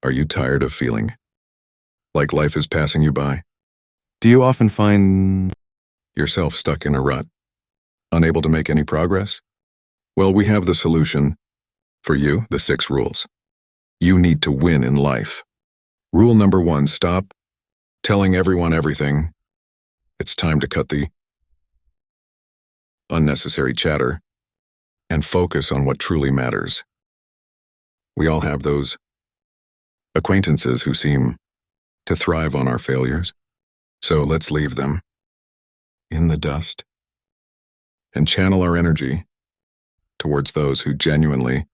Are you tired of feeling like life is passing you by? Do you often find yourself stuck in a rut, unable to make any progress? Well, we have the solution for you, the 6 rules. You need to win in life. Rule number 1, stop telling everyone everything. It's time to cut the unnecessary chatter and focus on what truly matters. We all have those acquaintances who seem to thrive on our failures, so let's leave them in the dust and channel our energy towards those who genuinely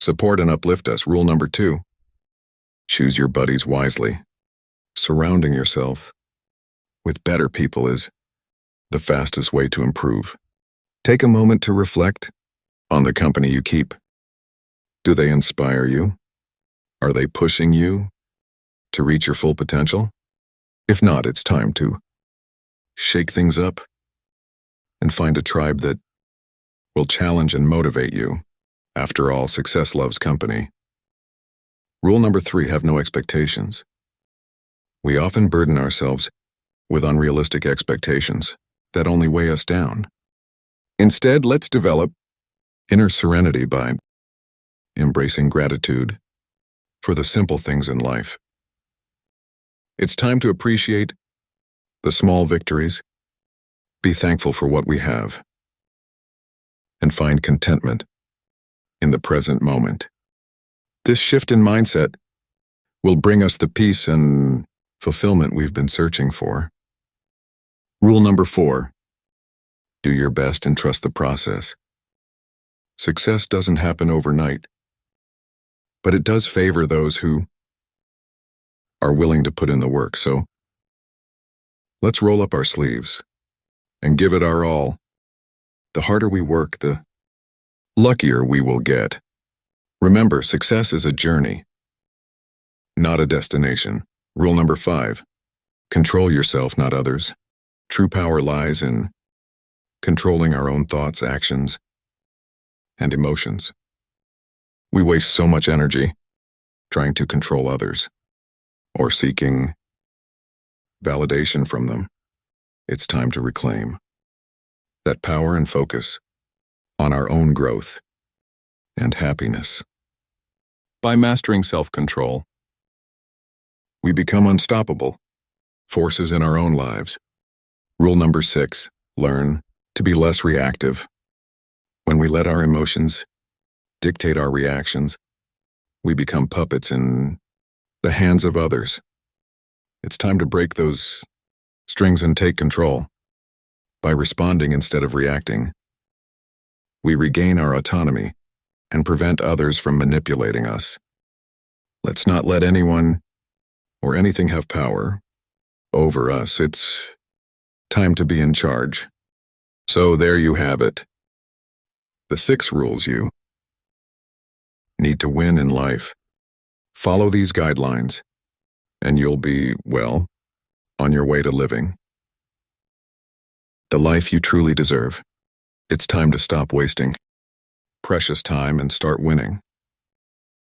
support and uplift us. Rule number 2, choose your buddies wisely. Surrounding yourself with better people is the fastest way to improve. Take a moment to reflect on the company you keep. Do they inspire you? Are they pushing you to reach your full potential? If not, it's time to shake things up and find a tribe that will challenge and motivate you. After all, success loves company. Rule number 3, have no expectations. We often burden ourselves with unrealistic expectations that only weigh us down. Instead, let's develop inner serenity by embracing gratitude for the simple things in life. It's time to appreciate the small victories, be thankful for what we have, and find contentment in the present moment. This shift in mindset will bring us the peace and fulfillment we've been searching for. Rule number 4, do your best and trust the process. Success doesn't happen overnight, but it does favor those who are willing to put in the work. So let's roll up our sleeves and give it our all. The harder we work, the luckier we will get. Remember, success is a journey, not a destination. Rule number 5, control yourself, not others. True power lies in controlling our own thoughts, actions, and emotions. We waste so much energy trying to control others or seeking validation from them. It's time to reclaim that power and focus on our own growth and happiness. By mastering self-control, we become unstoppable forces in our own lives. Rule number 6, learn to be less reactive. When we let our emotions dictate our reactions, we become puppets in the hands of others. It's time to break those strings and take control. By responding instead of reacting, we regain our autonomy and prevent others from manipulating us. Let's not let anyone or anything have power over us. It's time to be in charge. So there you have it. The 6 rules you need to win in life. Follow these guidelines, and you'll be, well, on your way to living the life you truly deserve. It's time to stop wasting precious time and start winning.